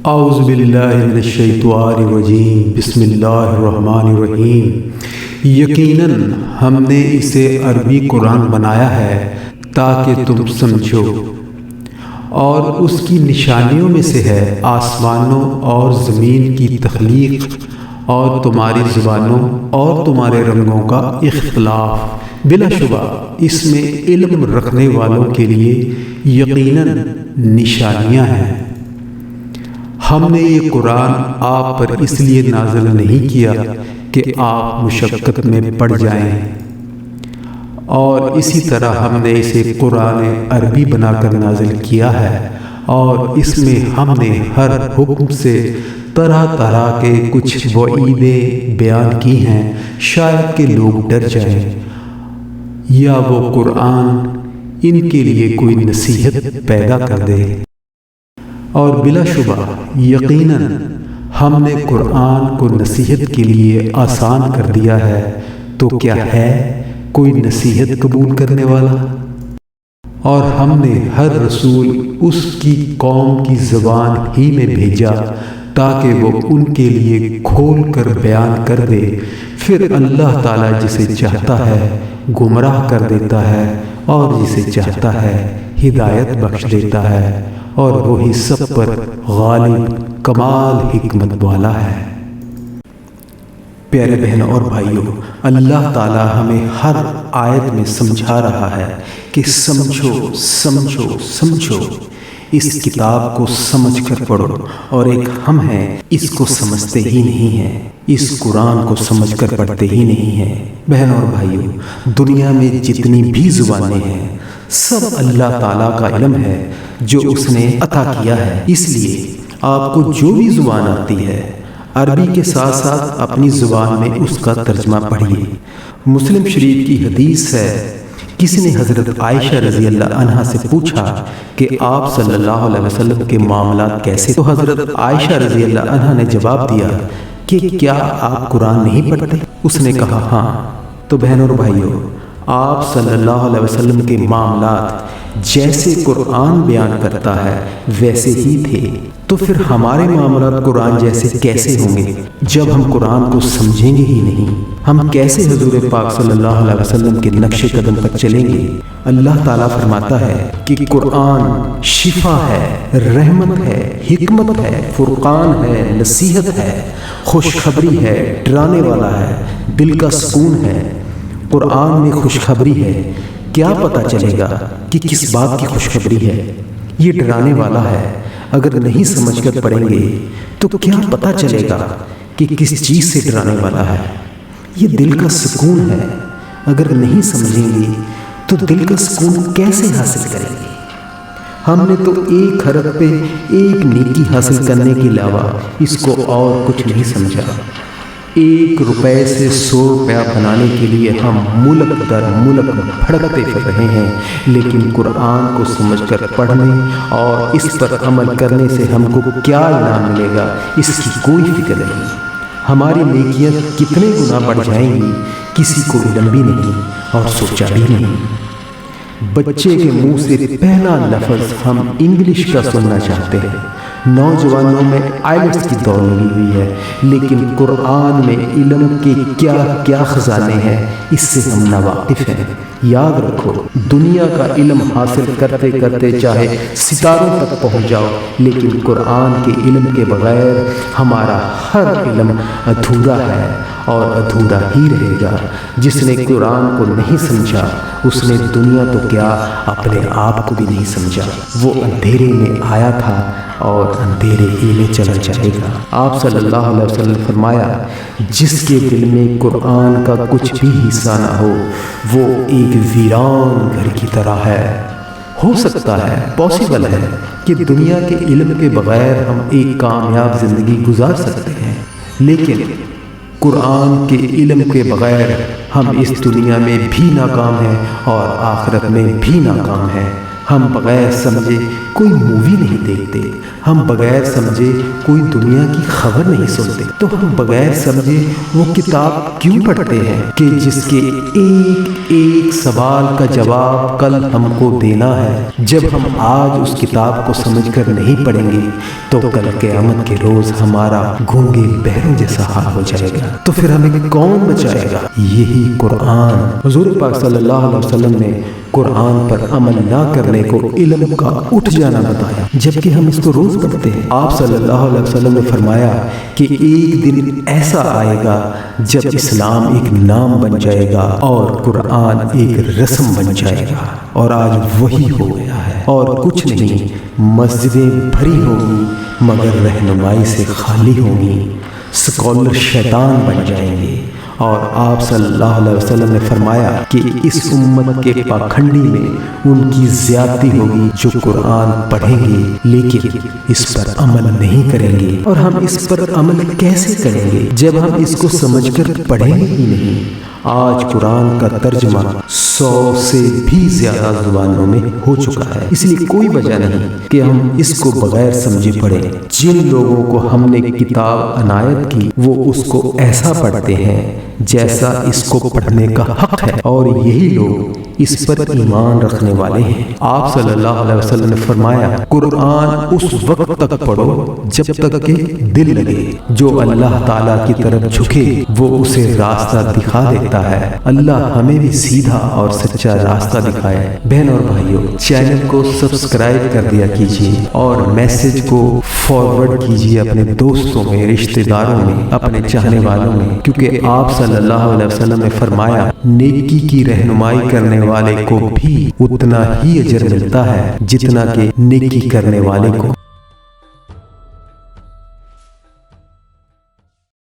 اعوذ باللہ من الشیطان الرجیم، بسم اللہ الرحمن الرحیم۔ یقیناً ہم نے اسے عربی قرآن بنایا ہے تاکہ تم سمجھو، اور اس کی نشانیوں میں سے ہے آسمانوں اور زمین کی تخلیق اور تمہاری زبانوں اور تمہارے رنگوں کا اختلاف۔ بلا شبہ اس میں علم رکھنے والوں کے لیے یقیناً نشانیاں ہیں۔ ہم نے یہ قرآن آپ پر اس لیے نازل نہیں کیا کہ آپ مشقت میں پڑ جائیں، اور اسی طرح ہم نے اسے قرآن عربی بنا کر نازل کیا ہے، اور اس میں ہم نے ہر حکم سے طرح طرح کے کچھ وعیدیں بیان کی ہیں، شاید کہ لوگ ڈر جائیں، یا وہ قرآن ان کے لیے کوئی نصیحت پیدا کر دے۔ اور بلا شبہ یقیناً ہم نے قرآن کو نصیحت کے لیے آسان کر دیا ہے، تو کیا ہے کوئی نصیحت قبول کرنے والا؟ اور ہم نے ہر رسول اس کی قوم کی زبان ہی میں بھیجا تاکہ وہ ان کے لیے کھول کر بیان کر دے، پھر اللہ تعالیٰ جسے چاہتا ہے گمراہ کر دیتا ہے اور جسے چاہتا ہے ہدایت بخش دیتا ہے، اور وہی سب پر غالب کمال حکمت والا ہے۔ پیارے بہنوں اور بھائیوں، اللہ تعالیٰ ہمیں ہر آیت میں سمجھا رہا ہے کہ سمجھو سمجھو سمجھو، اس کتاب کو سمجھ کر پڑھو، اور ایک ہم ہیں اس کو سمجھتے ہی نہیں ہیں، اس قرآن کو سمجھ کر پڑھتے ہی نہیں ہیں۔ بہنوں اور بھائیوں، دنیا میں جتنی بھی زبانیں ہیں سب اللہ تعالیٰ کا علم ہے جو اس نے عطا کیا ہے، اس لیے آپ کو جو بھی زبان آتی ہے عربی کے ساتھ ساتھ اپنی زبان میں اس کا ترجمہ پڑھیے۔ مسلم شریف کی حدیث ہے، کسی نے حضرت عائشہ رضی اللہ عنہا سے پوچھا کہ آپ صلی اللہ علیہ وسلم کے معاملات کیسے؟ تو حضرت عائشہ رضی اللہ عنہا نے جواب دیا کہ کیا آپ قرآن نہیں پڑھتے؟ اس نے کہا ہاں۔ تو بہنوں اور بھائیوں، آپ صلی اللہ علیہ وسلم کے معاملات جیسے قرآن بیان کرتا ہے ویسے ہی تھے، تو پھر ہمارے معاملات قرآن جیسے کیسے ہوں گے جب ہم قرآن کو سمجھیں گے ہی نہیں؟ ہم کیسے حضور پاک صلی اللہ علیہ وسلم کے نقش قدم پر چلیں گے؟ اللہ تعالیٰ فرماتا ہے کہ قرآن شفا ہے، رحمت ہے، حکمت ہے، فرقان ہے، نصیحت ہے، خوشخبری ہے، ڈرانے والا ہے، دل کا سکون ہے۔ قرآن میں خوشخبری ہے، کیا پتہ چلے گا کہ کس بات کی خوشخبری ہے؟ یہ ڈرانے والا ہے، اگر نہیں سمجھ کر پڑھیں گے تو کیا پتہ چلے گا کہ کس چیز سے ڈرانے والا ہے؟ یہ دل کا سکون ہے، اگر نہیں سمجھیں گے تو دل کا سکون کیسے حاصل کریں گے؟ ہم نے تو ایک حرف پہ ایک نیکی حاصل کرنے کے علاوہ اس کو اور کچھ نہیں سمجھا۔ 1 روپے سے 100 روپیہ بنانے کے لیے ہم ملک در ملک بھڑکتے پھر رہے ہیں، لیکن قرآن کو سمجھ کر پڑھنے اور اس پر عمل کرنے سے ہم کو کیا انعام ملے گا اس کی کوئی فکر نہیں۔ ہماری نیکیاں کتنے گنا بڑھ جائیں گی کسی کو علم بھی نہیں اور سوچا بھی نہیں۔ بچے کے منہ سے پہلا لفظ ہم انگلش کا سننا چاہتے ہیں۔ نوجوانوں میں آئلٹس کی دوڑ لگی ہوئی ہے، لیکن قرآن میں علم کے کیا کیا خزانے ہیں اس سے ہم ناواقف ہیں۔ یاد رکھو، دنیا کا علم حاصل کرتے کرتے چاہے ستاروں تک پہنچ جاؤ، لیکن قرآن کے علم کے بغیر ہمارا ہر علم ادھورا ہے اور ادھورا ہی رہے گا۔ جس نے قرآن کو نہیں سمجھا اس نے دنیا تو کیا اپنے آپ کو بھی نہیں سمجھا۔ وہ اندھیرے میں آیا تھا اور اندھیرے ہی میں چلا جائے گا۔ آپ صلی اللہ علیہ وسلم نے فرمایا، جس کے دل میں قرآن کا کچھ بھی حصہ نہ ہو وہ ایک ویران گھر کی طرح ہے۔ ہو سکتا ہے، پاسبل ہے کہ دنیا کے علم کے بغیر ہم ایک کامیاب زندگی گزار سکتے ہیں، لیکن قرآن کے علم کے بغیر ہم اس دنیا میں بھی ناکام ہیں اور آخرت میں بھی ناکام ہیں۔ ہم بغیر سمجھے کوئی مووی نہیں دیکھتے، ہم بغیر سمجھے کوئی دنیا کی خبر نہیں سنتے، تو ہم بغیر سمجھے وہ کتاب کیوں پڑھتے ہیں کہ جس کے ایک ایک سوال کا جواب کل ہم کو دینا ہے؟ جب ہم آج اس کتاب کو سمجھ کر نہیں پڑھیں گے تو کل قیامت کے روز ہمارا گونگے بہروں جیسا حال ہو جائے گا، تو پھر ہمیں کون بچائے گا؟ یہی قرآن حضور پاک صلی اللہ علیہ وسلم نے قرآن پر عمل نہ کرنے کو علم کا اٹھ جانا بتایا، جبکہ ہم اس کو روز پڑھتے ہیں۔ آپ صلی اللہ علیہ وسلم نے فرمایا کہ ایک دن ایسا آئے گا جب اسلام ایک نام بن جائے گا اور قرآن ایک رسم بن جائے گا، اور آج وہی ہو گیا ہے، اور کچھ نہیں، مسجدیں بھری ہوں گی مگر رہنمائی سے خالی ہوں گی، اسکالر شیطان بن جائیں گے۔ اور آپ صلی اللہ علیہ وسلم نے فرمایا کہ اس امت کے پاکھنڈی میں ان کی زیادتی ہوگی جو قرآن پڑھیں گے لیکن اس پر عمل نہیں کریں گے۔ اور ہم اس پر عمل کیسے کریں گے جب ہم اس کو سمجھ کر پڑھیں گے ہی نہیں؟ آج قرآن کا ترجمہ 100 سے بھی زیادہ زبانوں میں ہو چکا ہے، اس لیے کوئی وجہ نہیں کہ ہم اس کو بغیر سمجھے پڑھیں۔ جن لوگوں کو ہم نے کتاب عنایت کی وہ اس کو ایسا پڑھتے ہیں جیسا اس کو پڑھنے کا حق ہے، اور یہی لوگ اس پر ایمان رکھنے والے ہیں۔ آپ صلی اللہ علیہ وسلم نے فرمایا قرآن اس وقت تک پڑھو جب تک کہ دل لگے، جو اللہ تعالیٰ کی طرف جھکے وہ اسے راستہ دکھا دیتا ہے۔ اللہ ہمیں بھی سیدھا اور سچا راستہ دکھائے۔ بہن اور بھائیوں، چینل کو سبسکرائب کر دیا کیجیے اور میسج کو فارورڈ کیجیے اپنے دوستوں میں، رشتہ داروں میں، اپنے چاہنے والوں میں، کیونکہ آپ صلی اللہ علیہ وسلم نے فرمایا نیکی کی رہنمائی کرنے والے کو بھی اتنا ہی اجر ملتا ہے جتنا کہ نیکی کرنے والے کو